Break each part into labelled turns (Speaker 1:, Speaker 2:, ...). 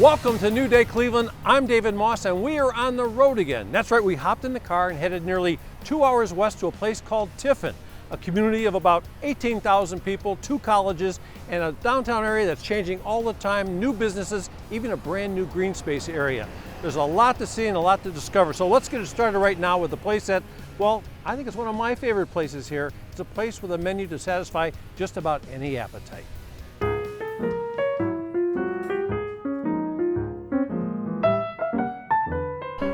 Speaker 1: Welcome to New Day Cleveland. I'm David Moss and we are on the road again. That's right, we hopped in the car and headed nearly 2 hours west to a place called Tiffin, a community of about 18,000 people, 2 colleges, and a downtown area that's changing all the time, new businesses, even a brand new green space area. There's a lot to see and a lot to discover. So let's get it started right now with a place that, well, I think it's one of my favorite places here. It's a place with a menu to satisfy just about any appetite.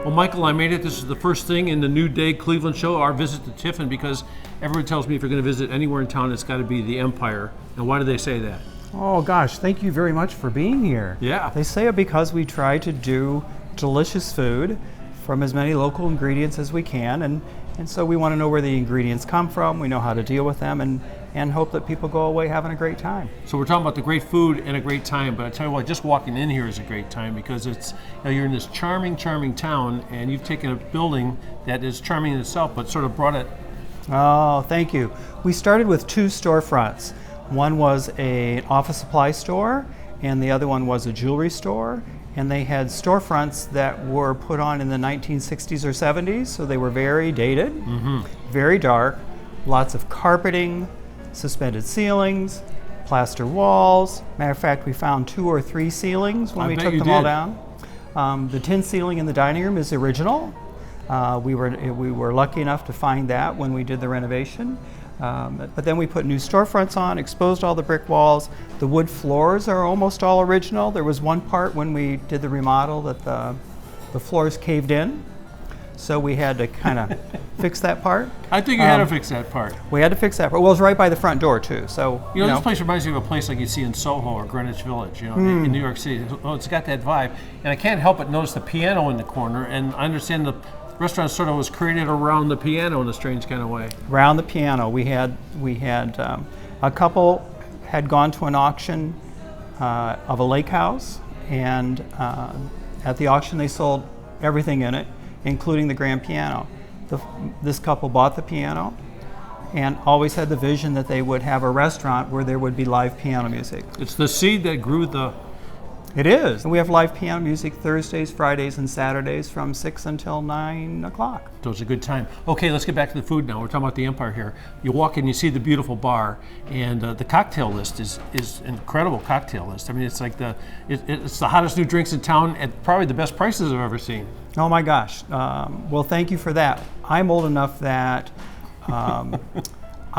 Speaker 1: Well, Michael, I made it. This is the first thing in the New Day Cleveland show, our visit to Tiffin, because everyone tells me if you're going to visit anywhere in town, it's got to be the Empire. And why do they say that?
Speaker 2: Oh gosh, thank you very much for being here.
Speaker 1: Yeah.
Speaker 2: They say it because we try to do delicious food from as many local ingredients as we can, and so we want to know where the ingredients come from, we know how to deal with them, and hope that people go away having a great time.
Speaker 1: So we're talking about the great food and a great time, but I tell you what, just walking in here is a great time because it's, you're in this charming town, and you've taken a building that is charming in itself, but sort of brought it.
Speaker 2: Oh, thank you. We started with 2 storefronts. One was an office supply store, and the other one was a jewelry store. And they had storefronts that were put on in the 1960s or 70s, so they were very dated, very dark, lots of carpeting, suspended ceilings, plaster walls. Matter of fact, we found 2 or 3 ceilings when we took them all down. The tin ceiling in the dining room is original. We were lucky enough to find that when we did the renovation. But then we put new storefronts on, exposed all the brick walls. The wood floors are almost all original. There was one part when we did the remodel that the floors caved in, so we had to kind of fix that part.
Speaker 1: I think you had to fix that part.
Speaker 2: We had to fix that part. Well, it was right by the front door too, so
Speaker 1: you know, this place reminds me of a place like you see in Soho or Greenwich Village, you know, in New York City. Oh, it's got that vibe, and I can't help but notice the piano in the corner, and I understand the restaurant sort of was created around the piano in a strange kind of way.
Speaker 2: Around the piano, we had a couple had gone to an auction of a lake house, and at the auction they sold everything in it, including the grand piano. This couple bought the piano and always had the vision that they would have a restaurant where there would be live piano music.
Speaker 1: It's the seed that grew the...
Speaker 2: It is. We have live piano music Thursdays, Fridays, and Saturdays from 6 until 9 o'clock.
Speaker 1: So it's a good time. Okay, let's get back to the food now. We're talking about the Empire here. You walk in, you see the beautiful bar, and the cocktail list is an incredible cocktail list. I mean, it's like it's the hottest new drinks in town at probably the best prices I've ever seen.
Speaker 2: Oh my gosh. Well, thank you for that. I'm old enough that I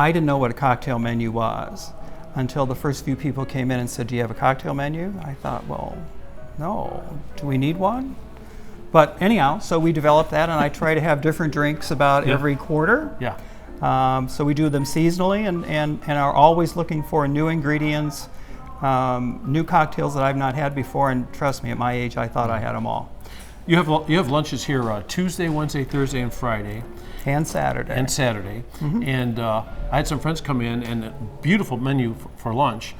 Speaker 2: didn't know what a cocktail menu was until the first few people came in and said, "Do you have a cocktail menu?" I thought, well, no. Do we need one? But anyhow, so we developed that, and I try to have different drinks about every quarter.
Speaker 1: Yeah.
Speaker 2: So we do them seasonally and are always looking for new ingredients, new cocktails that I've not had before, and trust me, at my age, I thought I had them all.
Speaker 1: You have lunches here Tuesday, Wednesday, Thursday, and Friday.
Speaker 2: And Saturday.
Speaker 1: And I had some friends come in, and a beautiful menu for lunch.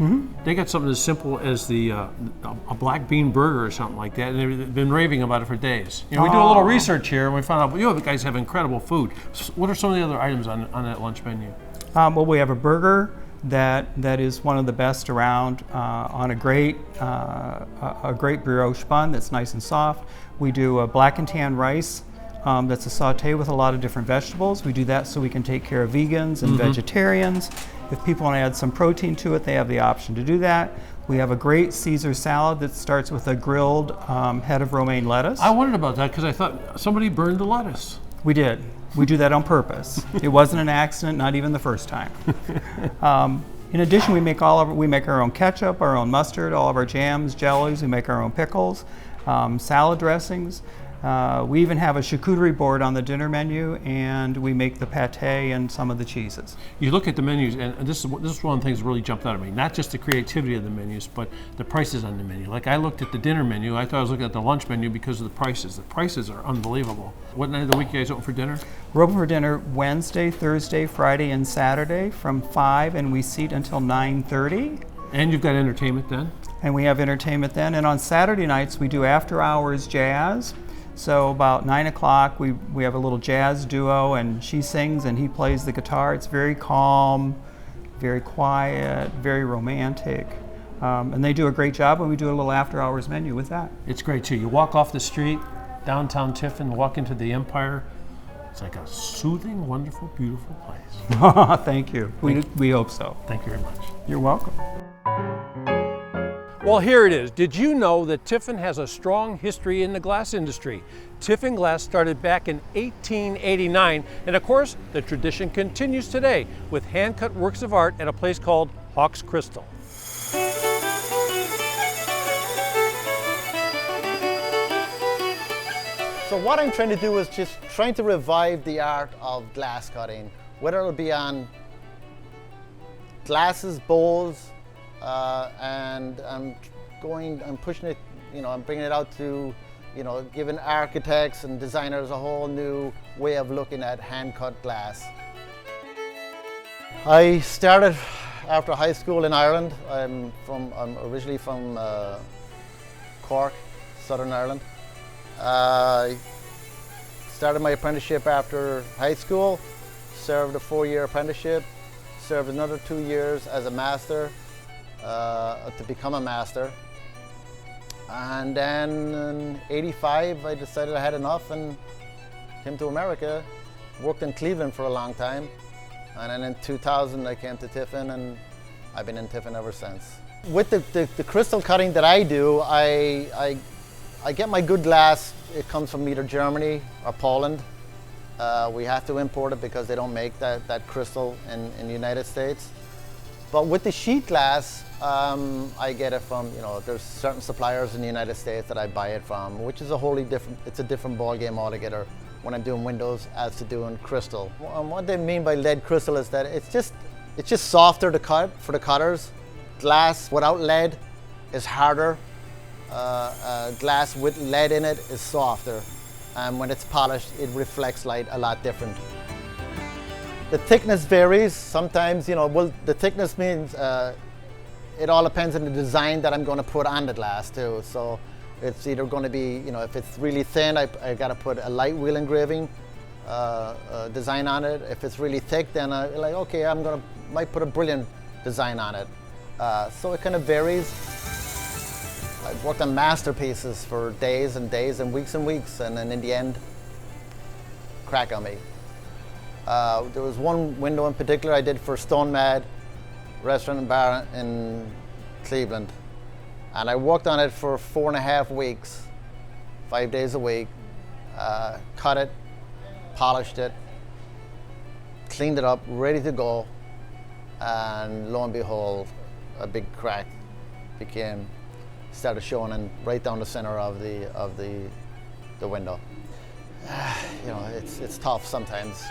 Speaker 1: They got something as simple as a black bean burger or something like that, and they've been raving about it for days. You know, we do a little research here, and we found out, you guys have incredible food. So what are some of the other items on that lunch menu?
Speaker 2: Well, we have a burger that is one of the best around, on a great brioche bun that's nice and soft. We do a black and tan rice that's a saute with a lot of different vegetables. We do that so we can take care of vegans and vegetarians. If people want to add some protein to it, they have the option to do that. We have a great Caesar salad that starts with a grilled head of romaine lettuce.
Speaker 1: I wondered about that because I thought somebody burned the lettuce.
Speaker 2: We did. We do that on purpose. It wasn't an accident, not even the first time. In addition, we make our own ketchup, our own mustard, all of our jams, jellies. We make our own pickles, salad dressings. We even have a charcuterie board on the dinner menu, and we make the pate and some of the cheeses. You look at the menus, and this is one of the things that really jumped out at me. Not just the creativity of the menus, but the prices on the menu. Like, I looked at the dinner menu. I thought I was looking at the lunch menu because of the prices. The prices are unbelievable. What night of the week you guys open for dinner? We're open for dinner Wednesday, Thursday, Friday, and Saturday from 5, and we seat until 9:30. And you've got entertainment then? And we have entertainment then. And on Saturday nights, we do after-hours jazz. So about 9 o'clock, we have a little jazz duo, and she sings and he plays the guitar. It's very calm, very quiet, very romantic. And they do a great job, and we do a little after-hours menu with that.
Speaker 1: It's great too. You walk off the street, downtown Tiffin, walk into the Empire. It's like a soothing, wonderful, beautiful place.
Speaker 2: Thank you. We hope so.
Speaker 1: Thank you very much.
Speaker 2: You're welcome.
Speaker 1: Well, here it is. Did you know that Tiffin has a strong history in the glass industry? Tiffin Glass started back in 1889, and of course, the tradition continues today with hand-cut works of art at a place called Hawks Crystal.
Speaker 3: So what I'm trying to do is just trying to revive the art of glass cutting, whether it'll be on glasses, bowls, and I'm pushing it, I'm bringing it out to, giving architects and designers a whole new way of looking at hand-cut glass. I started after high school in Ireland. I'm originally from Cork, Southern Ireland. I started my apprenticeship after high school, served a 4-year apprenticeship, served another 2 years as a master to become a master. And then in '85 I decided I had enough and came to America, worked in Cleveland for a long time, and then in 2000 I came to Tiffin, and I've been in Tiffin ever since. With the crystal cutting that I do, I get my good glass. It comes from either Germany or Poland. We have to import it because they don't make that crystal in the United States. But with the sheet glass, I get it from, there's certain suppliers in the United States that I buy it from, which is it's a different ball game altogether when I'm doing windows as to doing crystal. And what they mean by lead crystal is that it's just softer to cut for the cutters. Glass without lead is harder. Glass with lead in it is softer, and when it's polished, it reflects light a lot different. The thickness varies. Sometimes, the thickness means it all depends on the design that I'm going to put on the glass too. So it's either going to be, if it's really thin, I got to put a light wheel engraving design on it. If it's really thick, then okay, might put a brilliant design on it. So it kind of varies. I've worked on masterpieces for days and days and weeks, and then in the end, crack on me. There was one window in particular I did for Stone Mad Restaurant and Bar in Cleveland, and I worked on it for 4.5 weeks, 5 days a week, cut it, polished it, cleaned it up, ready to go, and lo and behold, a big crack started showing and right down the center of the window. It's tough sometimes.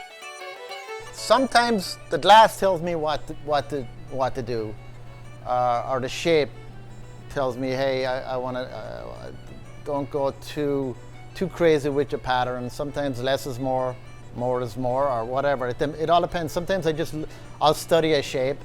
Speaker 3: Sometimes the glass tells me what to do, or the shape tells me, hey, I want to don't go too crazy with your pattern. Sometimes less is more, more is more, or whatever. It all depends. Sometimes I'll study a shape,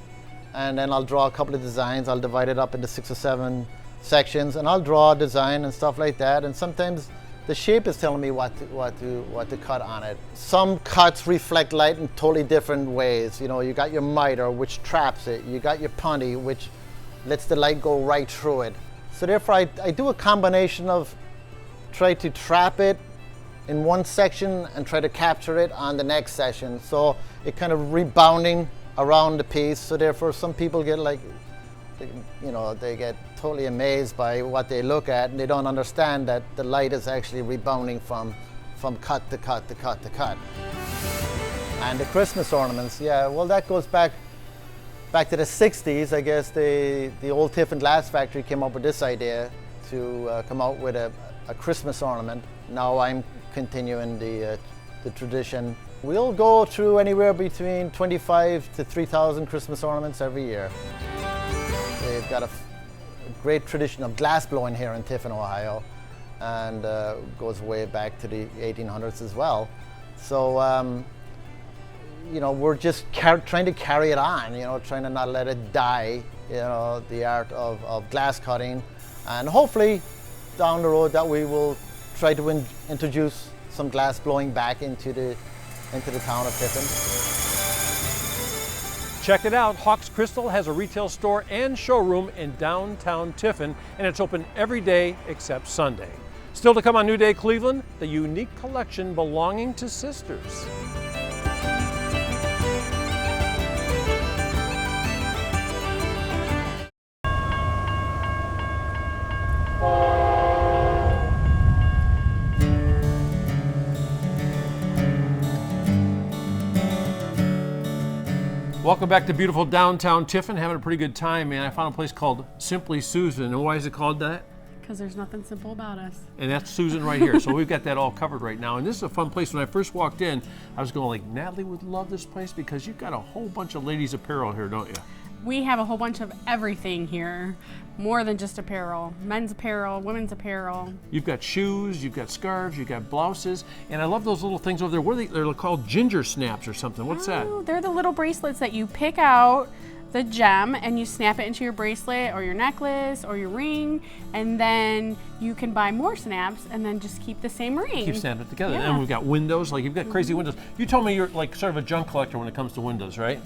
Speaker 3: and then I'll draw a couple of designs. I'll divide it up into 6 or 7 sections, and I'll draw a design and stuff like that. And sometimes the shape is telling me what to cut on it. Some cuts reflect light in totally different ways. You got your miter, which traps it. You got your punty, which lets the light go right through it. So therefore, I do a combination of try to trap it in one section and try to capture it on the next section. So it kind of rebounding around the piece. So therefore, some people get they get totally amazed by what they look at, and they don't understand that the light is actually rebounding from cut to cut to cut to cut. And the Christmas ornaments, yeah, well, that goes back to the 60s. I guess the old Tiffin Glass Factory came up with this idea to come out with a Christmas ornament. Now I'm continuing the tradition. We'll go through anywhere between 25 to 3,000 Christmas ornaments every year. They've got a great tradition of glass blowing here in Tiffin, Ohio, and goes way back to the 1800s as well. So, we're just trying to carry it on, trying to not let it die, the art of glass cutting. And hopefully, down the road, that we will try to introduce some glass blowing back into the town of Tiffin.
Speaker 1: Check it out. Hawks Crystal has a retail store and showroom in downtown Tiffin, and it's open every day except Sunday. Still to come on New Day Cleveland, the unique collection belonging to sisters. Welcome back to beautiful downtown Tiffin. Having a pretty good time, man. I found a place called Simply Susan. And why is it called that?
Speaker 4: Because there's nothing simple about us.
Speaker 1: And that's Susan right here. So we've got that all covered right now. And this is a fun place. When I first walked in, I was going like, Natalie would love this place because you've got a whole bunch of ladies' apparel here, don't you?
Speaker 4: We have a whole bunch of everything here. More than just apparel. Men's apparel, women's apparel.
Speaker 1: You've got shoes, you've got scarves, you've got blouses. And I love those little things over there. What are they? They're called ginger snaps or something. What's that?
Speaker 4: They're the little bracelets that you pick out the gem and you snap it into your bracelet or your necklace or your ring, and then you can buy more snaps and then just keep the same ring.
Speaker 1: Keep snapping it together.
Speaker 4: Yeah.
Speaker 1: And we've got windows, like you've got crazy windows. You told me you're like sort of a junk collector when it comes to windows, right?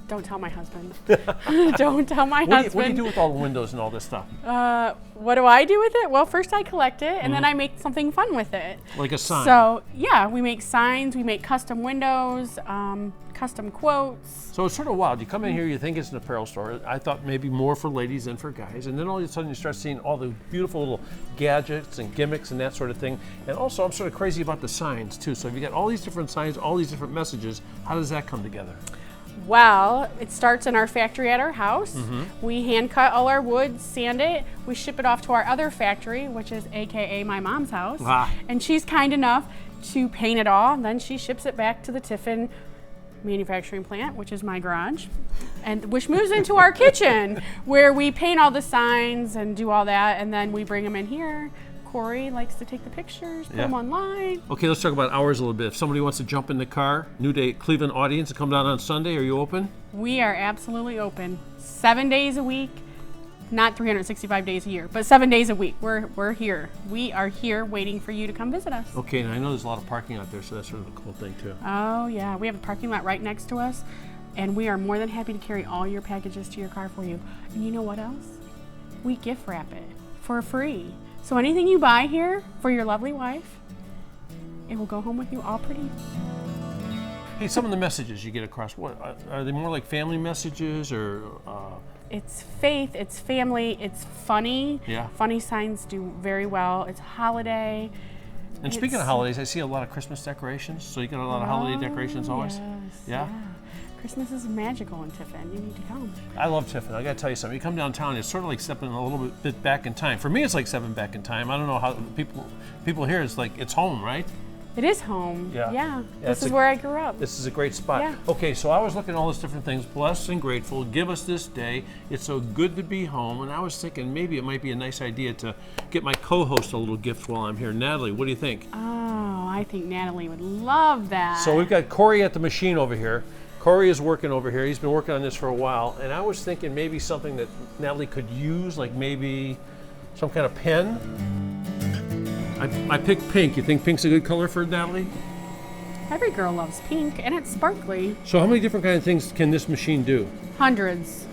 Speaker 4: Don't tell my husband. Don't tell my husband.
Speaker 1: What do you do with all the windows and all this stuff?
Speaker 4: What do I do with it? Well, first I collect it and then I make something fun with it.
Speaker 1: Like a sign.
Speaker 4: So yeah, we make signs, we make custom windows, custom quotes.
Speaker 1: So it's sort of wild. You come in here, you think it's an apparel store. I thought maybe more for ladies than for guys. And then all of a sudden you start seeing all the beautiful little gadgets and gimmicks and that sort of thing. And also I'm sort of crazy about the signs too. So if you got all these different signs, all these different messages, how does that come together?
Speaker 4: Well, it starts in our factory at our house. We hand cut all our wood, sand it. We ship it off to our other factory, which is AKA my mom's house.
Speaker 1: Ah.
Speaker 4: And she's kind enough to paint it all. Then she ships it back to the Tiffin manufacturing plant, which is my garage, and which moves into our kitchen where we paint all the signs and do all that. And then we bring them in here. Corey likes to take the pictures, put them online.
Speaker 1: Okay, let's talk about hours a little bit. If somebody wants to jump in the car, New Day Cleveland audience, to come down on Sunday, are you open?
Speaker 4: We are absolutely open 7 days a week, not 365 days a year, but 7 days a week. We're here. We are here waiting for you to come visit us.
Speaker 1: Okay, and I know there's a lot of parking out there, so that's sort of a cool thing too.
Speaker 4: Oh yeah, we have a parking lot right next to us, and we are more than happy to carry all your packages to your car for you. And you know what else? We gift wrap it for free. So anything you buy here for your lovely wife, it will go home with you all pretty.
Speaker 1: Hey, some of the messages you get across, what are they more like family messages or?
Speaker 4: It's faith, it's family, it's funny.
Speaker 1: Yeah.
Speaker 4: Funny signs do very well. It's holiday.
Speaker 1: And speaking of holidays, I see a lot of Christmas decorations. So you got a lot of holiday decorations always?
Speaker 4: Yes,
Speaker 1: Yeah?
Speaker 4: Christmas is magical in Tiffin. You need to come.
Speaker 1: I love Tiffin. I got to tell you something. You come downtown, it's sort of like stepping a little bit back in time. For me, it's like stepping back in time. I don't know how people here, it's like it's home, right?
Speaker 4: It is home.
Speaker 1: Yeah.
Speaker 4: This is where I grew up.
Speaker 1: This is a great spot.
Speaker 4: Yeah.
Speaker 1: Okay, so I was looking at all these different things. Blessed and grateful. Give us this day. It's so good to be home. And I was thinking maybe it might be a nice idea to get my co-host a little gift while I'm here. Natalie, what do you think?
Speaker 4: Oh, I think Natalie would love that.
Speaker 1: So we've got Corey at the machine over here. Corey is working over here. He's been working on this for a while. And I was thinking maybe something that Natalie could use, like maybe some kind of pen. I picked pink. You think pink's a good color for Natalie?
Speaker 4: Every girl loves pink, and it's sparkly.
Speaker 1: So how many different kind of things can this machine do?
Speaker 4: Hundreds,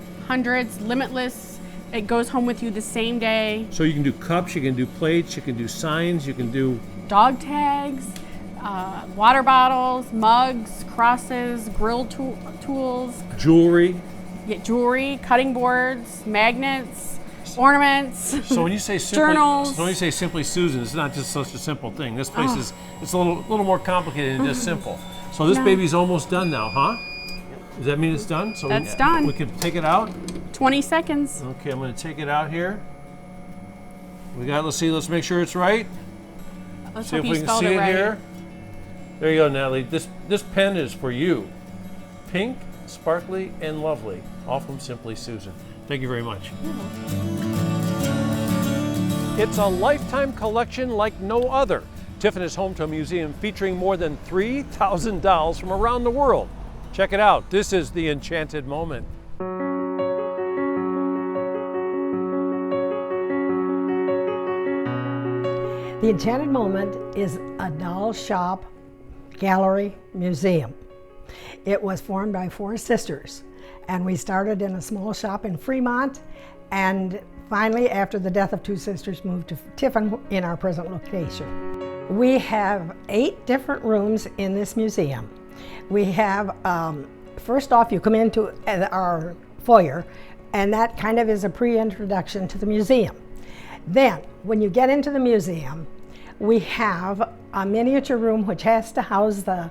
Speaker 4: limitless. It goes home with you the same day.
Speaker 1: So you can do cups, you can do plates, you can do signs, you can do...
Speaker 4: Dog tags, water bottles, mugs, crosses, grill tools,
Speaker 1: Jewelry.
Speaker 4: jewelry, cutting boards, magnets, ornaments.
Speaker 1: So when you say simply,
Speaker 4: Journals.
Speaker 1: So when you say Simply Susan, it's not just such a simple thing. This place is it's a little more complicated than just simple. So this baby's almost done now, huh? Does that mean it's done? So
Speaker 4: That's done.
Speaker 1: We can take it out.
Speaker 4: 20 seconds.
Speaker 1: Okay, I'm going to take it out here. Let's make sure it's right.
Speaker 4: Let's
Speaker 1: See if
Speaker 4: hope
Speaker 1: we
Speaker 4: you
Speaker 1: can
Speaker 4: spelled
Speaker 1: see
Speaker 4: it
Speaker 1: it
Speaker 4: right.
Speaker 1: here. There you go, Natalie. This pen is for you. Pink, sparkly, and lovely. All from Simply Susan. Thank you very much. It's a lifetime collection like no other. Tiffin is home to a museum featuring more than 3,000 dolls from around the world. Check it out. This is the Enchanted Moment.
Speaker 5: The Enchanted Moment is a doll shop, gallery, museum. It was formed by 4 sisters, And we started in a small shop in Fremont, and finally, after the death of two sisters, moved to Tiffin in our present location. We have 8 different rooms in this museum. We have, first off, you come into our foyer, and that kind of is a pre-introduction to the museum. Then, when you get into the museum, we have a miniature room which has to house the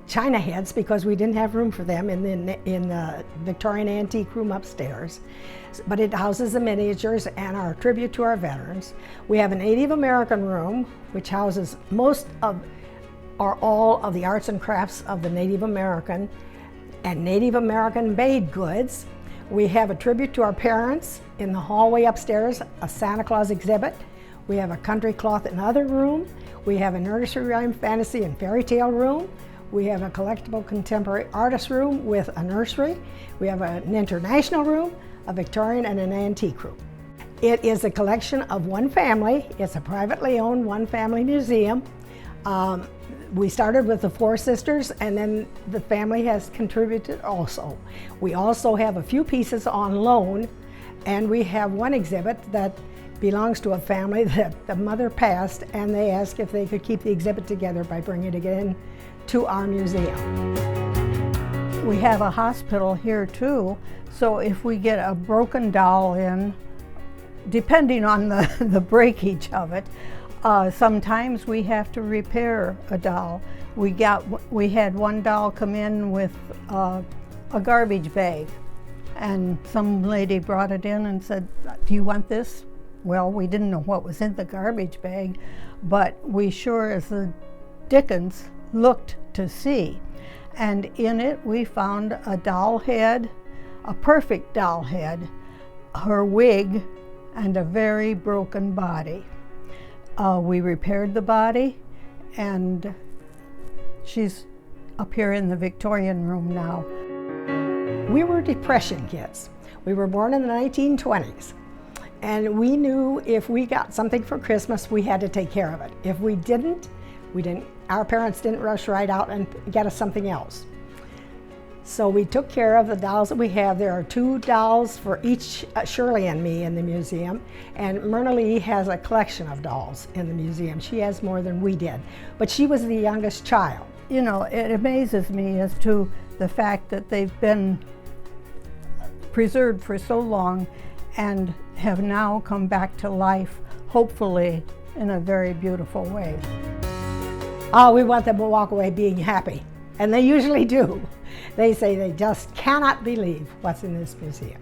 Speaker 5: china heads, because we didn't have room for them in the Victorian antique room upstairs. But it houses the miniatures and our tribute to our veterans. We have a Native American room which houses most of or all of the arts and crafts of the Native American and Native American made goods. We have a tribute to our parents in the hallway upstairs, a Santa Claus exhibit. We have a country cloth and other room. We have a nursery rhyme, fantasy, and fairy tale room. We have a collectible contemporary artist room with a nursery. We have an international room, a Victorian, and an antique room. It is a collection of one family. It's a privately owned one family museum. We started with the 4 sisters, and then the family has contributed also. We also have a few pieces on loan, and we have one exhibit that belongs to a family that the mother passed, and they asked if they could keep the exhibit together by bringing it in to our museum.
Speaker 6: We have a hospital here too, so if we get a broken doll in, depending on the breakage of it, sometimes we have to repair a doll. We had one doll come in with a garbage bag, and some lady brought it in and said, "Do you want this?" Well, we didn't know what was in the garbage bag, but we sure as the dickens looked to see. And in it we found a doll head, a perfect doll head, her wig, and a very broken body. We repaired the body, and she's up here in the Victorian room now.
Speaker 5: We were Depression kids. We were born in the 1920s. And we knew if we got something for Christmas, we had to take care of it. If we didn't, our parents didn't rush right out and get us something else. So we took care of the dolls that we have. There are 2 dolls for each Shirley and me in the museum, and Myrna Lee has a collection of dolls in the museum. She has more than we did, but she was the youngest child.
Speaker 6: You know, it amazes me as to the fact that they've been preserved for so long and have now come back to life, hopefully in a very beautiful way.
Speaker 5: Oh, we want them to walk away being happy, and they usually do. They say they just cannot believe what's in this museum.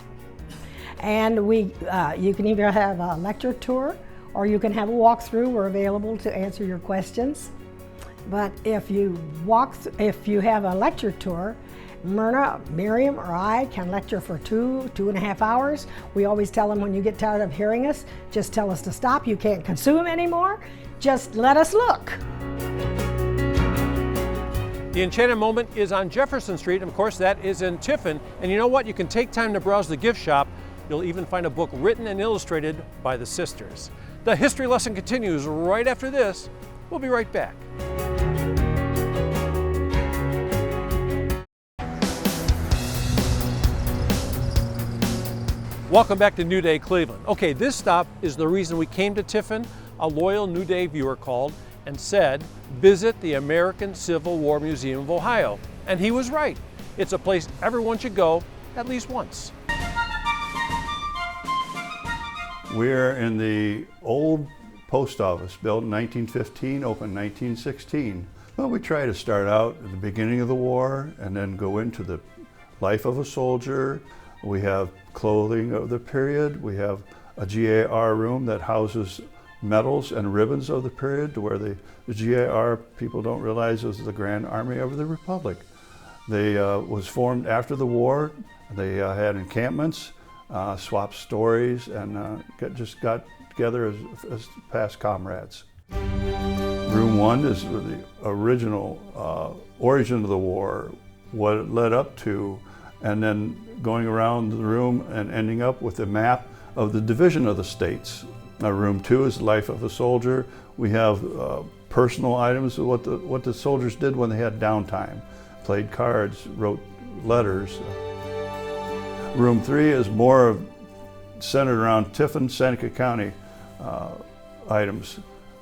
Speaker 5: And you can either have a lecture tour or you can have a walkthrough. We're available to answer your questions. But if you have a lecture tour, Myrna, Miriam, or I can lecture for 2.5 hours. We always tell them, when you get tired of hearing us, just tell us to stop. You can't consume anymore. Just let us look.
Speaker 1: The Enchanted Moment is on Jefferson Street, and of course that is in Tiffin. And you know what? You can take time to browse the gift shop. You'll even find a book written and illustrated by the sisters. The history lesson continues right after this. We'll be right back. Welcome back to New Day Cleveland. Okay, this stop is the reason we came to Tiffin. A loyal New Day viewer called and said, visit the American Civil War Museum of Ohio. And he was right. It's a place everyone should go at least once.
Speaker 7: We're in the old post office, built in 1915, opened 1916. Well, we try to start out at the beginning of the war and then go into the life of a soldier. We have clothing of the period. We have a GAR room that houses medals and ribbons of the period, to where the GAR, people don't realize, is the Grand Army of the Republic. They was formed after the war. They had encampments, swapped stories, and just got together as past comrades. Room 1 is the original origin of the war, what it led up to, and then going around the room and ending up with a map of the division of the states. Room 2 is the life of a soldier. We have personal items of what the soldiers did when they had downtime. Played cards, wrote letters. Room 3 is more centered around Tiffin, Seneca County items.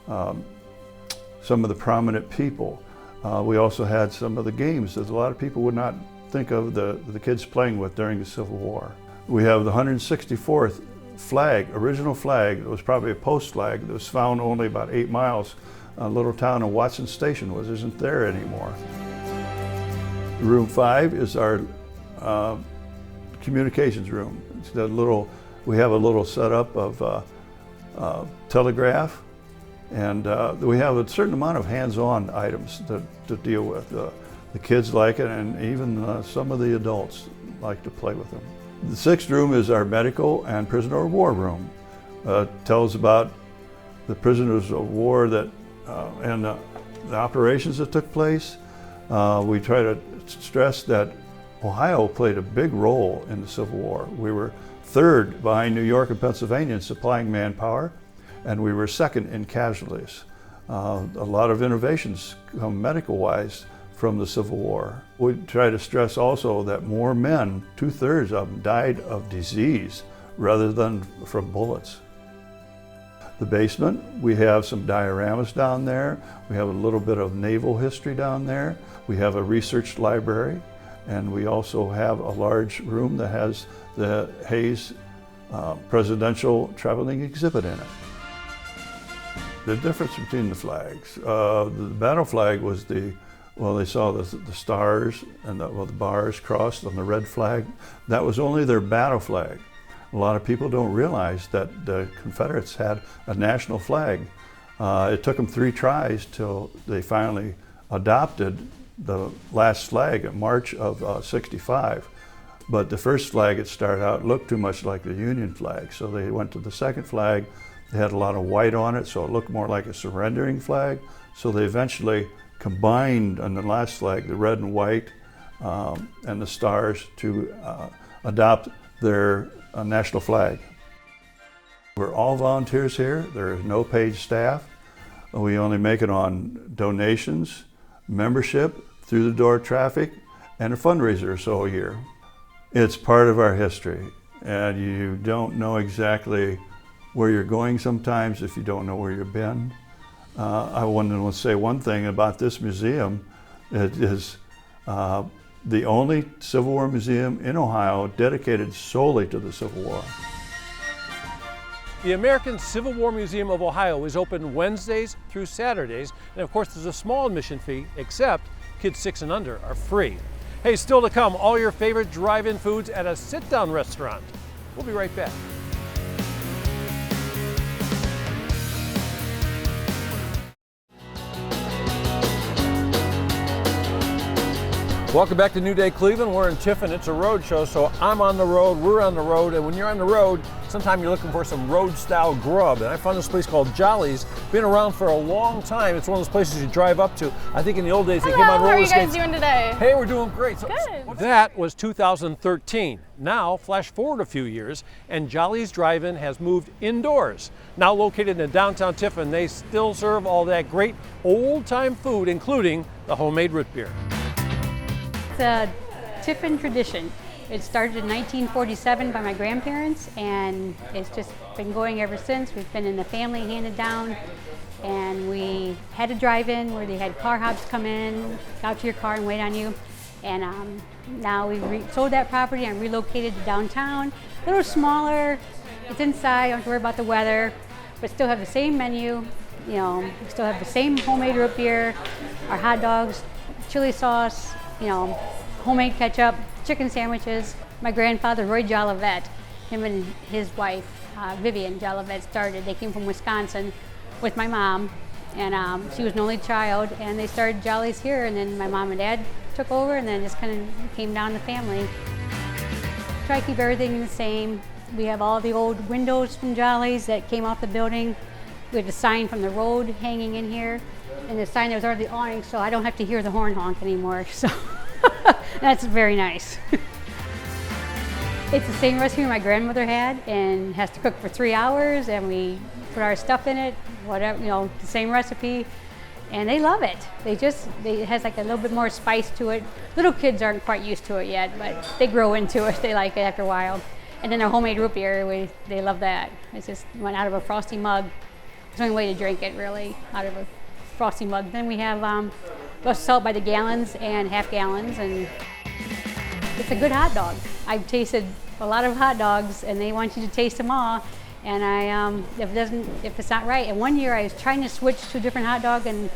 Speaker 7: Some of the prominent people. We also had some of the games that a lot of people would not think of the kids playing with during the Civil War. We have the 164th flag, original flag. It was probably a post flag that was found only about 8 miles. A little town of Watson Station isn't there anymore. Room 5 is our communications room. It's we have a little setup of telegraph, and we have a certain amount of hands-on items to deal with. The kids like it, and even some of the adults like to play with them. The 6th room is our medical and prisoner of war room. Tells about the prisoners of war and the operations that took place. We try to stress that Ohio played a big role in the Civil War. We were 3rd behind New York and Pennsylvania in supplying manpower, and we were 2nd in casualties. A lot of innovations come medical-wise from the Civil War. We try to stress also that more men, 2/3 of them, died of disease rather than from bullets. The basement, we have some dioramas down there. We have a little bit of naval history down there. We have a research library, and we also have a large room that has the Hayes Presidential Traveling Exhibit in it. The difference between the flags, the battle flag was they saw the stars and the bars crossed on the red flag. That was only their battle flag. A lot of people don't realize that the Confederates had a national flag. It took them 3 tries till they finally adopted the last flag in March of '65. But the first flag it started out looked too much like the Union flag, so they went to the second flag. They had a lot of white on it, so it looked more like a surrendering flag. So they eventually combined on the last flag the red and white and the stars to adopt their national flag. We're all volunteers here. There is no paid staff. We only make it on donations, membership, through the door traffic, and a fundraiser or so a year. It's part of our history, and you don't know exactly where you're going sometimes if you don't know where you've been. I want to say one thing about this museum. It is the only Civil War museum in Ohio dedicated solely to the Civil War.
Speaker 1: The American Civil War Museum of Ohio is open Wednesdays through Saturdays, and of course there's a small admission fee, except kids 6 and under are free. Hey, still to come, all your favorite drive-in foods at a sit-down restaurant. We'll be right back. Welcome back to New Day Cleveland. We're in Tiffin. It's a road show, so I'm on the road, we're on the road, and when you're on the road, sometimes you're looking for some road-style grub. And I found this place called Jolly's. Been around for a long time. It's one of those places you drive up to. I think in the old days they came on roller skates.
Speaker 8: How are you guys doing today?
Speaker 1: Hey, we're doing great. So,
Speaker 8: Good.
Speaker 1: That was 2013. Now, flash forward a few years, and Jolly's Drive-In has moved indoors. Now located in downtown Tiffin, they still serve all that great old-time food, including the homemade root beer.
Speaker 9: It's a Tiffin tradition. It started in 1947 by my grandparents, and it's just been going ever since. We've been in the family handed down, and we had a drive-in where they had car hops come in, out to your car and wait on you. And now we sold that property and relocated to downtown. A little smaller, it's inside, don't have to worry about the weather, but still have the same menu. You know, we still have the same homemade root beer, our hot dogs, chili sauce, you know, homemade ketchup, chicken sandwiches. My grandfather, Roy Jolivet, him and his wife, Vivian Jolivet, started. They came from Wisconsin with my mom, and she was an only child, and they started Jolly's here, and then my mom and dad took over, and then just kind of came down the family. Try to keep everything the same. We have all the old windows from Jolly's that came off the building. We have the sign from the road hanging in here, and the sign that was already awning, so I don't have to hear the horn honk anymore. So that's very nice. It's the same recipe my grandmother had, and has to cook for 3 hours, and we put our stuff in it, whatever, you know, the same recipe. and they love it. It has like a little bit more spice to it. Little kids aren't quite used to it yet, but they grow into it. They like it after a while. And then our homemade root beer, they love that. It's just went out of a frosty mug. It's the only way to drink it, really, out of a frosty mug. Then we have we also sell it by the gallons and half gallons, and it's a good hot dog. I've tasted a lot of hot dogs, and they want you to taste them all. And if it's not right. And one year I was trying to switch to a different hot dog, and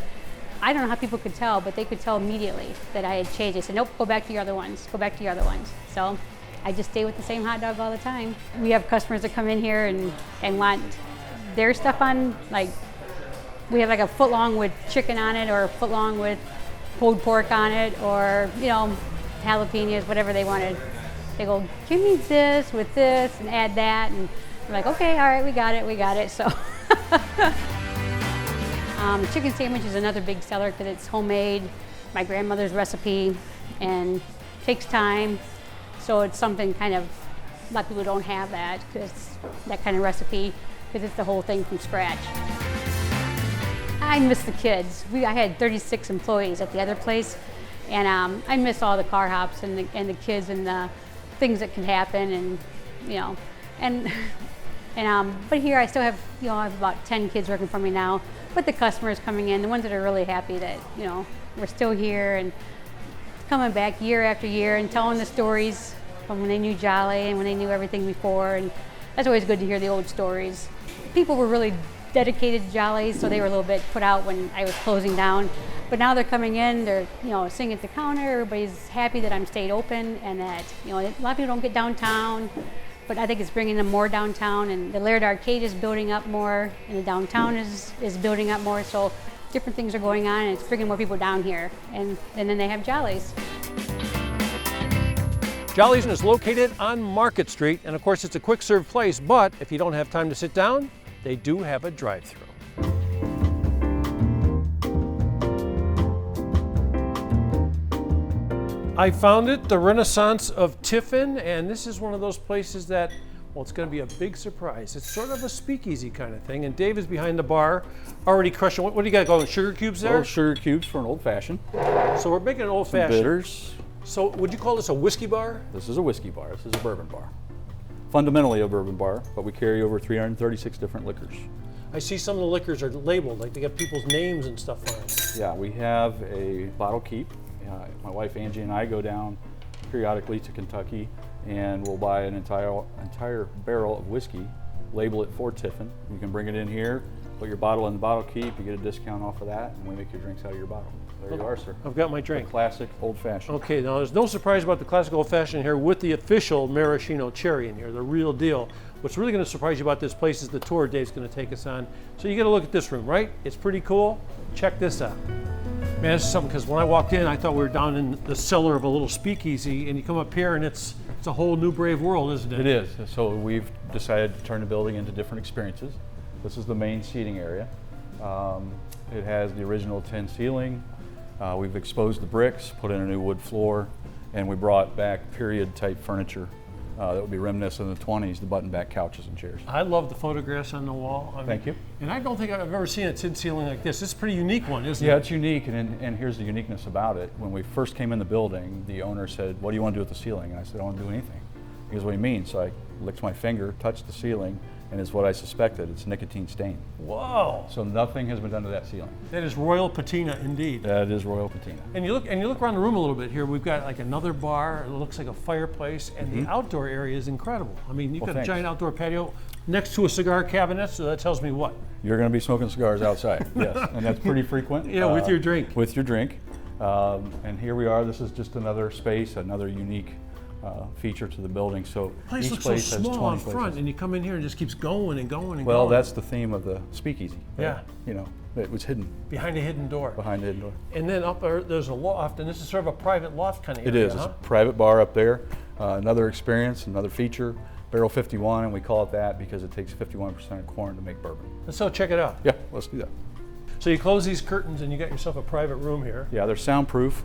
Speaker 9: I don't know how people could tell, but they could tell immediately that I had changed. They said, nope, go back to your other ones. Go back to your other ones. So I just stay with the same hot dog all the time. We have customers that come in here and want their stuff on, like, we have like a foot long with chicken on it, or a foot long with pulled pork on it, or, jalapenos, whatever they wanted. They go, give me this with this and add that. And we're like, okay, all right, we got it. So chicken sandwich is another big seller because it's homemade, my grandmother's recipe, and takes time. So it's something kind of, a lot of people don't have that, that kind of recipe, because it's the whole thing from scratch. I miss the kids. I had 36 employees at the other place, and I miss all the car hops and the kids and the things that can happen, but here I still have, I have about 10 kids working for me now, but the customers coming in, the ones that are really happy that, we're still here and coming back year after year and telling the stories from when they knew Jolly and when they knew everything before, and that's always good to hear the old stories. People were really dedicated to Jolly's, so they were a little bit put out when I was closing down, but now they're coming in, they're sitting at the counter, everybody's happy that I'm stayed open, and that a lot of people don't get downtown, but I think it's bringing them more downtown, and the Laird Arcade is building up more, and the downtown is building up more, so different things are going on, and it's bringing more people down here, and then they have Jolly's.
Speaker 1: Jolly's is located on Market Street, and of course it's a quick serve place, but if you don't have time to sit down, they do have a drive-thru. I found it, the Renaissance of Tiffin, and this is one of those places that, well, it's going to be a big surprise. It's sort of a speakeasy kind of thing, and Dave is behind the bar, already crushing. What do you got going? Sugar cubes there?
Speaker 8: Little sugar cubes for an old fashioned.
Speaker 1: So we're making an old fashioned.
Speaker 8: Bitters.
Speaker 1: So would you call this a whiskey bar?
Speaker 8: This is a whiskey bar. This is a bourbon bar. Fundamentally a bourbon bar, but we carry over 336 different liquors.
Speaker 1: I see some of the liquors are labeled, like they got people's names and stuff on it.
Speaker 8: Yeah, we have a bottle keep. My wife Angie and I go down periodically to Kentucky, and we'll buy an entire barrel of whiskey, label it for Tiffin. You can bring it in here, put your bottle in the bottle keep, you get a discount off of that, and we make your drinks out of your bottle. There you are, sir.
Speaker 1: I've got my drink.
Speaker 8: The classic old fashioned.
Speaker 1: Okay, now there's no surprise about the classic old fashioned here with the official maraschino cherry in here, the real deal. What's really going to surprise you about this place is the tour Dave's going to take us on. So you get a look at this room, right? It's pretty cool. Check this out. Man, this is something, because when I walked in, I thought we were down in the cellar of a little speakeasy, and you come up here and it's a whole new brave world, isn't it?
Speaker 8: It is. So we've decided to turn the building into different experiences. This is the main seating area. It has the original tin ceiling. We've exposed the bricks, put in a new wood floor, and we brought back period type furniture that would be reminiscent of the 20s, the button back couches and chairs.
Speaker 1: I love the photographs on the wall.
Speaker 8: Thank you.
Speaker 1: And I don't think I've ever seen a tin ceiling like this. It's a pretty unique one, isn't it?
Speaker 8: Yeah, it's unique, and here's the uniqueness about it. When we first came in the building, the owner said, what do you want to do with the ceiling? And I said, I don't want to do anything. He goes, what do you mean? So I licked my finger, touched the ceiling, and it's what I suspected. It's nicotine stain.
Speaker 1: Whoa!
Speaker 8: So nothing has been done to that ceiling.
Speaker 1: That is royal patina indeed.
Speaker 8: That is royal patina.
Speaker 1: And you look around the room a little bit here. We've got like another bar. It looks like a fireplace, and the outdoor area is incredible. I mean, you've got a giant outdoor patio next to a cigar cabinet. So that tells me what? You're
Speaker 8: going to be smoking cigars outside. Yes, and that's pretty frequent.
Speaker 1: Yeah, with your drink.
Speaker 8: With your drink. And here we are. This is just another space, another unique feature to the building. So
Speaker 1: place
Speaker 8: each
Speaker 1: looks
Speaker 8: place
Speaker 1: so
Speaker 8: has
Speaker 1: small
Speaker 8: 20
Speaker 1: in front,
Speaker 8: places.
Speaker 1: and you come in here and it just keeps going and going and
Speaker 8: well,
Speaker 1: going.
Speaker 8: that's the theme of the speakeasy.
Speaker 1: Yeah.
Speaker 8: It was hidden.
Speaker 1: Behind a hidden door.
Speaker 8: Behind a hidden door.
Speaker 1: And then up there, there's a loft, and this is sort of a private loft kind of area.
Speaker 8: It is. It's a private bar up there. Another experience, another feature. Barrel 51, and we call it that because it takes 51% of corn to make bourbon.
Speaker 1: So check it out.
Speaker 8: Yeah, let's do that.
Speaker 1: So you close these curtains and you got yourself a private room here.
Speaker 8: Yeah, they're soundproof.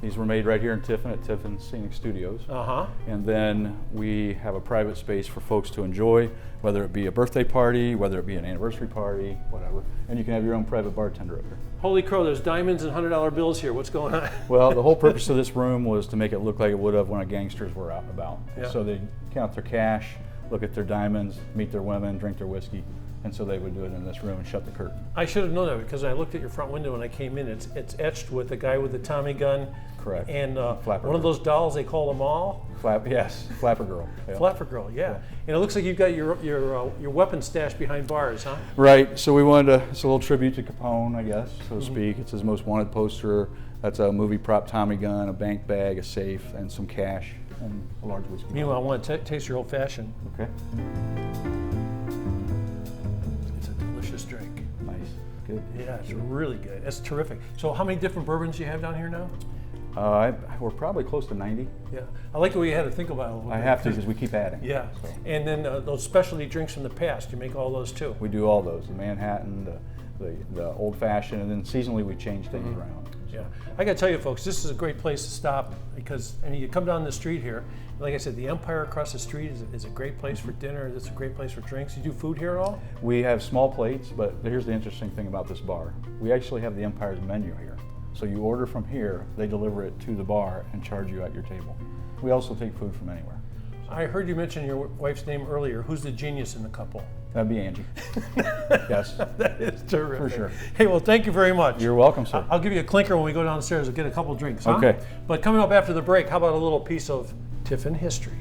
Speaker 8: These were made right here in Tiffin at Tiffin Scenic Studios.
Speaker 1: Uh-huh.
Speaker 8: And then we have a private space for folks to enjoy, whether it be a birthday party, whether it be an anniversary party, whatever. And you can have your own private bartender up here.
Speaker 1: Holy crow, there's diamonds and $100 bills here. What's going on?
Speaker 8: Well, the whole purpose of this room was to make it look like it would have when gangsters were out and about.
Speaker 1: Yeah.
Speaker 8: So they count their cash, look at their diamonds, meet their women, drink their whiskey. And so they would do it in this room and shut the curtain.
Speaker 1: I should have known that because I looked at your front window when I came in. It's etched with the guy with the Tommy gun.
Speaker 8: Correct.
Speaker 1: And
Speaker 8: Flapper
Speaker 1: one of
Speaker 8: Girl.
Speaker 1: those dolls they call them all.
Speaker 8: Yes, Flapper Girl. Yeah.
Speaker 1: Flapper Girl, yeah. And it looks like you've got your weapon stashed behind bars, huh?
Speaker 8: Right, so we wanted to, it's a little tribute to Capone, I guess, so to speak. It's his most wanted poster. That's a movie prop Tommy gun, a bank bag, a safe, and some cash, and a large whiskey.
Speaker 1: Meanwhile, I want to taste your old fashioned.
Speaker 8: Okay.
Speaker 1: It's a delicious drink.
Speaker 8: Nice, good.
Speaker 1: Yeah, it's really good. It's terrific. So how many different bourbons do you have down here now?
Speaker 8: We're probably close to 90.
Speaker 1: Yeah, I like the way you had to think about it a little
Speaker 8: I
Speaker 1: bit,
Speaker 8: have to because we keep adding.
Speaker 1: Yeah,
Speaker 8: So
Speaker 1: and then those specialty drinks from the past, you make all those too.
Speaker 8: we do all those, the Manhattan, the old fashioned, and then seasonally we change things around.
Speaker 1: Yeah, I got to tell you, folks, this is a great place to stop because, I mean, you come down the street here. Like I said, the Empire across the street is a great place for dinner. It's a great place for drinks. You do food here at all?
Speaker 8: We have small plates, but here's the interesting thing about this bar. We actually have the Empire's menu here. So you order from here, they deliver it to the bar and charge you at your table. We also take food from anywhere.
Speaker 1: I heard you mention your wife's name earlier. Who's the genius in the couple?
Speaker 8: That'd be Angie. Yes.
Speaker 1: That is terrific.
Speaker 8: For sure.
Speaker 1: Hey, well, thank you very much.
Speaker 8: You're welcome, sir.
Speaker 1: I'll give you a clinker when we go downstairs and get a couple drinks, huh?
Speaker 8: Okay.
Speaker 1: But coming up after the break, how about a little piece of Tiffin history?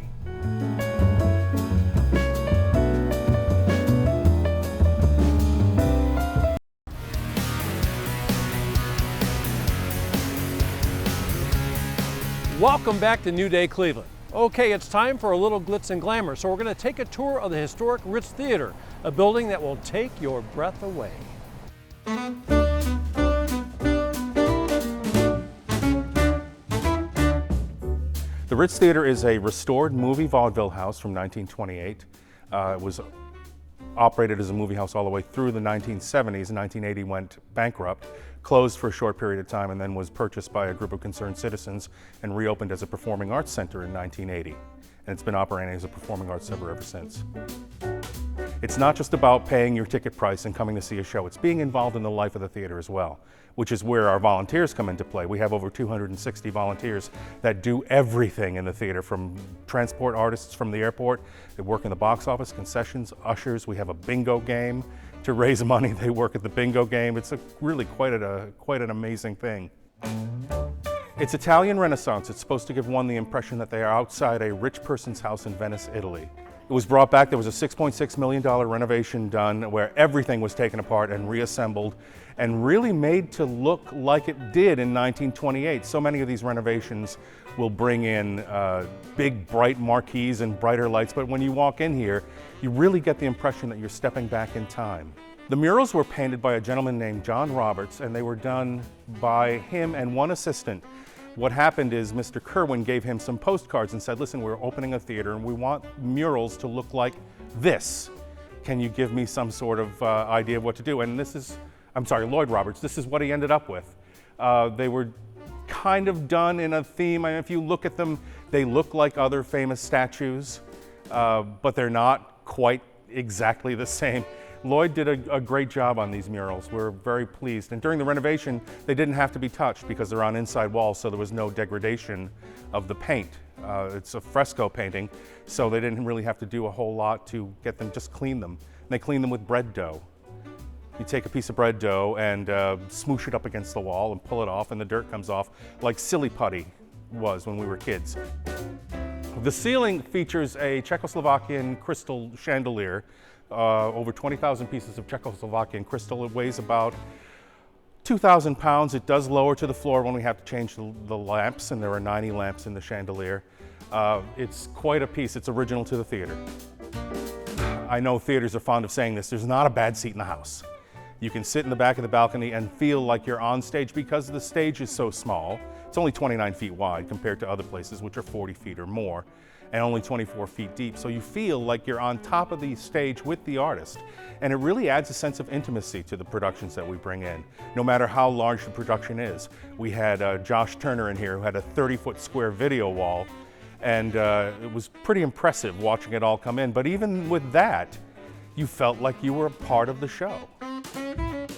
Speaker 1: Welcome back to New Day Cleveland. Okay, it's time for a little glitz and glamour, so we're going to take a tour of the historic Ritz Theater, a building that will take your breath away.
Speaker 10: The Ritz Theater is a restored movie vaudeville house from 1928. It was operated as a movie house all the way through the 1970s. In 1980 went bankrupt, closed for a short period of time, and then was purchased by a group of concerned citizens and reopened as a performing arts center in 1980. And it's been operating as a performing arts center ever since. It's not just about paying your ticket price and coming to see a show, it's being involved in the life of the theater as well, which is where our volunteers come into play. We have over 260 volunteers that do everything in the theater, from transport artists from the airport, they work in the box office, concessions, ushers. We have a bingo game. To raise money, they work at the bingo game. It's really quite an amazing thing. It's Italian Renaissance. It's supposed to give one the impression that they are outside a rich person's house in Venice, Italy. It was brought back. There was a $6.6 million renovation done where everything was taken apart and reassembled and really made to look like it did in 1928. So many of these renovations will bring in big, bright marquees and brighter lights, but when you walk in here, you really get the impression that you're stepping back in time. The murals were painted by a gentleman named John Roberts, and they were done by him and one assistant. What happened is Mr. Kerwin gave him some postcards and said, listen, we're opening a theater and we want murals to look like this. Can you give me some sort of idea of what to do? And Lloyd Roberts, this is what he ended up with. They were kind of done in a theme. I mean, if you look at them, they look like other famous statues, but they're not quite exactly the same. Lloyd did a great job on these murals. We're very pleased. And during the renovation, they didn't have to be touched because they're on inside walls, so there was no degradation of the paint. It's a fresco painting, so they didn't really have to do a whole lot to get them, just clean them. And they clean them with bread dough. You take a piece of bread dough and smoosh it up against the wall and pull it off, and the dirt comes off like silly putty was when we were kids. The ceiling features a Czechoslovakian crystal chandelier, over 20,000 pieces of Czechoslovakian crystal. It weighs about 2,000 pounds. It does lower to the floor when we have to change the lamps, and there are 90 lamps in the chandelier. It's quite a piece. It's original to the theater. I know theaters are fond of saying this, there's not a bad seat in the house. You can sit in the back of the balcony and feel like you're on stage because the stage is so small. It's only 29 feet wide compared to other places which are 40 feet or more. and only 24 feet deep. So you feel like you're on top of the stage with the artist. And it really adds a sense of intimacy to the productions that we bring in, no matter how large the production is. We had Josh Turner in here who had a 30-foot square video wall, and it was pretty impressive watching it all come in. But even with that, you felt like you were a part of the show.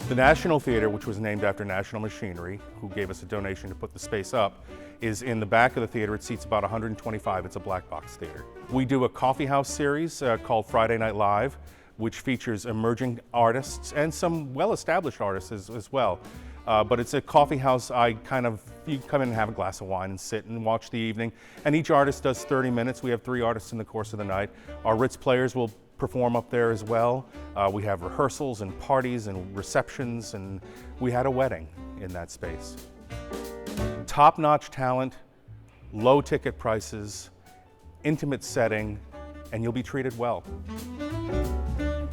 Speaker 10: The National Theater, which was named after National Machinery, who gave us a donation to put the space up, is in the back of the theater. It seats about 125. It's a black box theater. We do a coffee house series called Friday Night Live, which features emerging artists and some well-established artists as well. But it's a coffee house. You come in and have a glass of wine and sit and watch the evening. And each artist does 30 minutes. We have 3 artists in the course of the night. Our Ritz players will perform up there as well. We have rehearsals and parties and receptions, and we had a wedding in that space. Top-notch talent, low ticket prices, intimate setting, and you'll be treated well.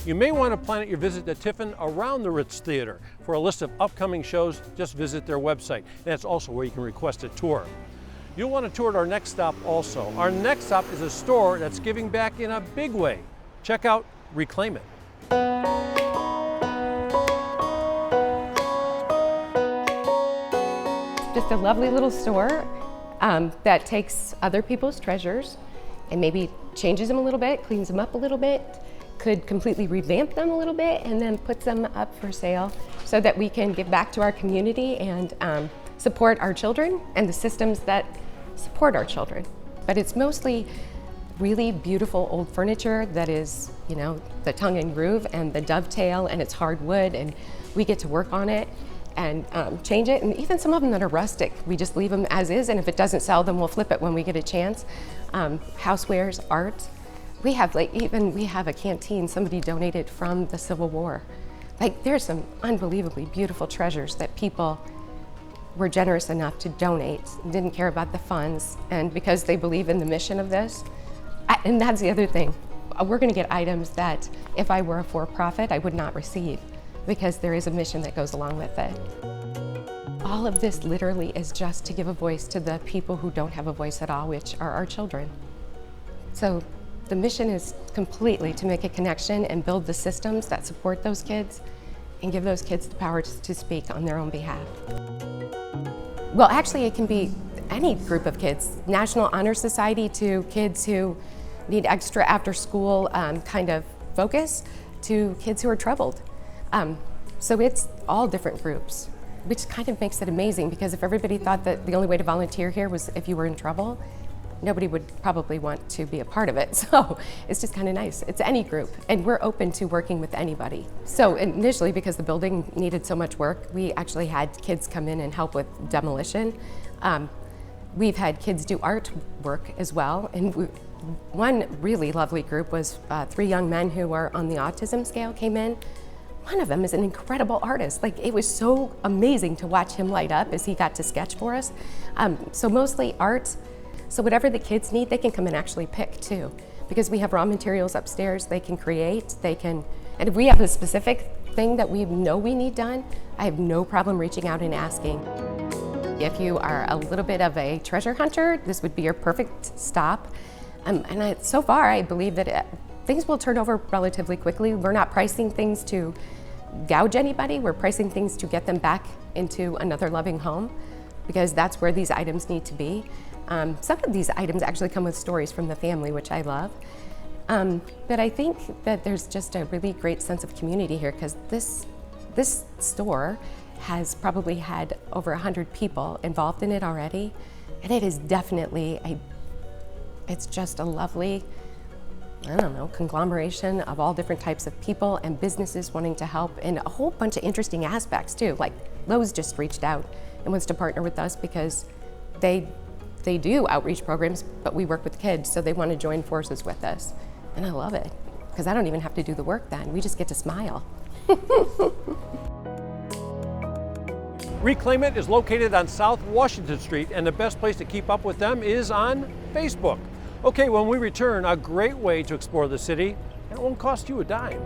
Speaker 1: You may want to plan your visit to Tiffin around the Ritz Theater. For a list of upcoming shows, just visit their website. And that's also where you can request a tour. You'll want to tour at our next stop also. Our next stop is a store that's giving back in a big way. Check out Reclaim It.
Speaker 11: Just a lovely little store that takes other people's treasures and maybe changes them a little bit, cleans them up a little bit, could completely revamp them a little bit, and then puts them up for sale so that we can give back to our community and support our children and the systems that support our children. But it's mostly really beautiful old furniture that is, you know, the tongue and groove and the dovetail, and it's hardwood, and we get to work on it and change it. And even some of them that are rustic, we just leave them as is, and if it doesn't sell, then we'll flip it when we get a chance. Housewares, art. We have we have a canteen somebody donated from the Civil War. Like, there's some unbelievably beautiful treasures that people were generous enough to donate, didn't care about the funds, and because they believe in the mission of this. And that's the other thing. We're going to get items that if I were a for-profit, I would not receive, because there is a mission that goes along with it. All of this literally is just to give a voice to the people who don't have a voice at all, which are our children. So the mission is completely to make a connection and build the systems that support those kids and give those kids the power to speak on their own behalf. Well, actually, it can be any group of kids. National Honor Society to kids who need extra after-school kind of focus, to kids who are troubled. So it's all different groups, which kind of makes it amazing, because if everybody thought that the only way to volunteer here was if you were in trouble, nobody would probably want to be a part of it. So it's just kind of nice. It's any group, and we're open to working with anybody. So initially, because the building needed so much work, we actually had kids come in and help with demolition. We've had kids do art work as well, and one really lovely group was 3 young men who are on the autism scale came in. One of them is an incredible artist. Like, it was so amazing to watch him light up as he got to sketch for us. So mostly art. So whatever the kids need, they can come and actually pick too, because we have raw materials upstairs. They can create, and if we have a specific thing that we know we need done, I have no problem reaching out and asking. If you are a little bit of a treasure hunter, this would be your perfect stop. So far, I believe that things will turn over relatively quickly. We're not pricing things to gouge anybody. We're pricing things to get them back into another loving home, because that's where these items need to be. Some of these items actually come with stories from the family, which I love. But I think that there's just a really great sense of community here, because this store has probably had over 100 people involved in it already, and it is definitely it's just a lovely, I don't know, conglomeration of all different types of people and businesses wanting to help, and a whole bunch of interesting aspects too. Like, Lowe's just reached out and wants to partner with us because they do outreach programs, but we work with kids, so they want to join forces with us. And I love it, because I don't even have to do the work then. We just get to smile.
Speaker 1: Reclaim It is located on South Washington Street, and the best place to keep up with them is on Facebook. Okay, when we return, a great way to explore the city, and it won't cost you a dime.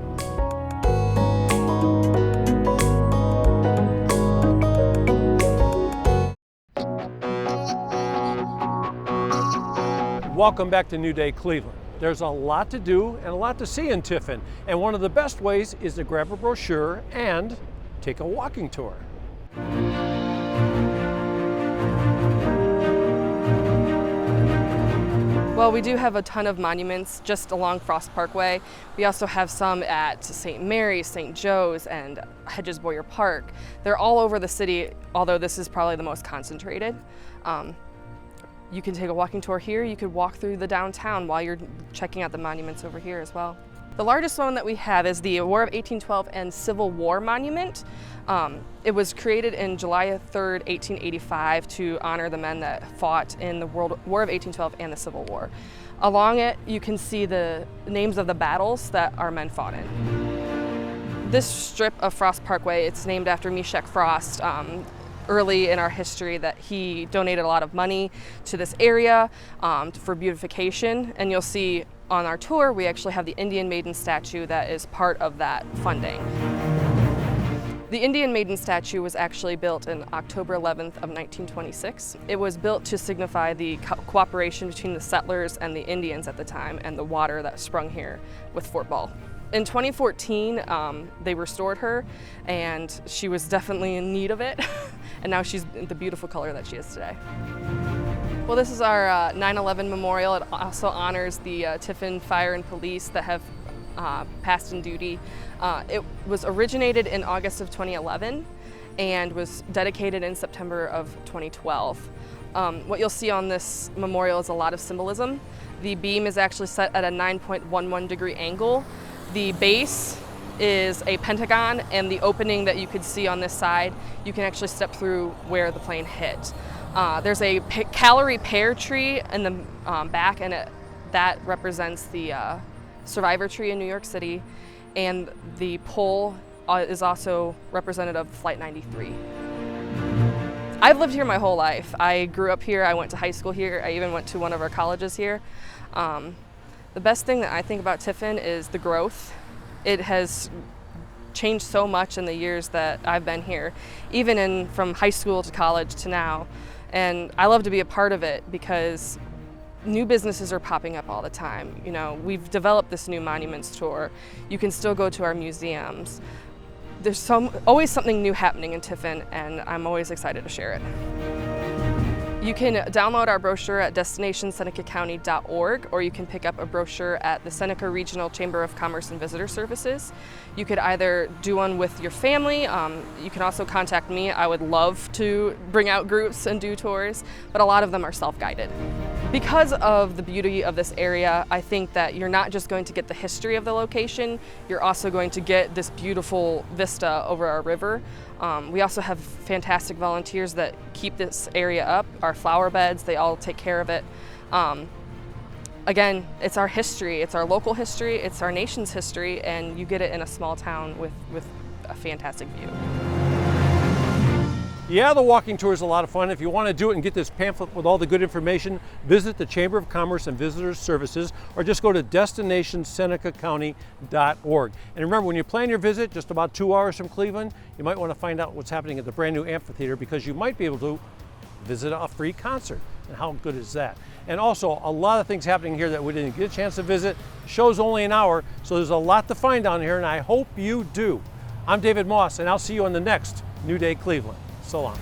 Speaker 1: Welcome back to New Day Cleveland. There's a lot to do and a lot to see in Tiffin, and one of the best ways is to grab a brochure and take a walking tour.
Speaker 12: Well, we do have a ton of monuments just along Frost Parkway. We also have some at St. Mary's, St. Joe's, and Hedges Boyer Park. They're all over the city, although this is probably the most concentrated. You can take a walking tour here. You could walk through the downtown while you're checking out the monuments over here as well. The largest one that we have is the War of 1812 and Civil War Monument. It was created in July 3rd, 1885 to honor the men that fought in the War of 1812 and the Civil War. Along it, you can see the names of the battles that our men fought in. This strip of Frost Parkway, it's named after Meshach Frost. Early in our history that he donated a lot of money to this area for beautification, and you'll see on our tour we actually have the Indian Maiden statue that is part of that funding. The Indian Maiden statue was actually built in October 11th of 1926. It was built to signify the cooperation between the settlers and the Indians at the time and the water that sprung here with Fort Ball. In 2014, they restored her, and she was definitely in need of it, and now she's the beautiful color that she is today. Well, this is our 9/11 memorial. It also honors the Tiffin Fire and Police that have passed in duty. It was originated in August of 2011 and was dedicated in September of 2012. What you'll see on this memorial is a lot of symbolism. The beam is actually set at a 9.11 degree angle. The base is a pentagon, and the opening that you could see on this side, you can actually step through where the plane hit. There's a calorie pear tree in the back, and that represents the survivor tree in New York City, and the pole is also representative of Flight 93. I've lived here my whole life. I grew up here, I went to high school here, I even went to one of our colleges here. The best thing that I think about Tiffin is the growth. It has changed so much in the years that I've been here, even from high school to college to now. And I love to be a part of it because new businesses are popping up all the time. You know, we've developed this new monuments tour. You can still go to our museums. There's always something new happening in Tiffin, and I'm always excited to share it. You can download our brochure at destinationsenecacounty.org, or you can pick up a brochure at the Seneca Regional Chamber of Commerce and Visitor Services. You could either do one with your family. You can also contact me. I would love to bring out groups and do tours, but a lot of them are self-guided. Because of the beauty of this area, I think that you're not just going to get the history of the location, you're also going to get this beautiful vista over our river. We also have fantastic volunteers that keep this area up. Our flower beds, they all take care of it. Again, it's our history, it's our local history, it's our nation's history, and you get it in a small town with a fantastic view.
Speaker 1: Yeah, the walking tour is a lot of fun. If you want to do it and get this pamphlet with all the good information, visit the Chamber of Commerce and Visitor Services, or just go to destinationsenecacounty.org. And remember, when you plan your visit, just about 2 hours from Cleveland, you might want to find out what's happening at the brand new amphitheater, because you might be able to visit a free concert. And how good is that? And also, a lot of things happening here that we didn't get a chance to visit. The show's only an hour, so there's a lot to find down here, and I hope you do. I'm David Moss, and I'll see you on the next New Day Cleveland. So long.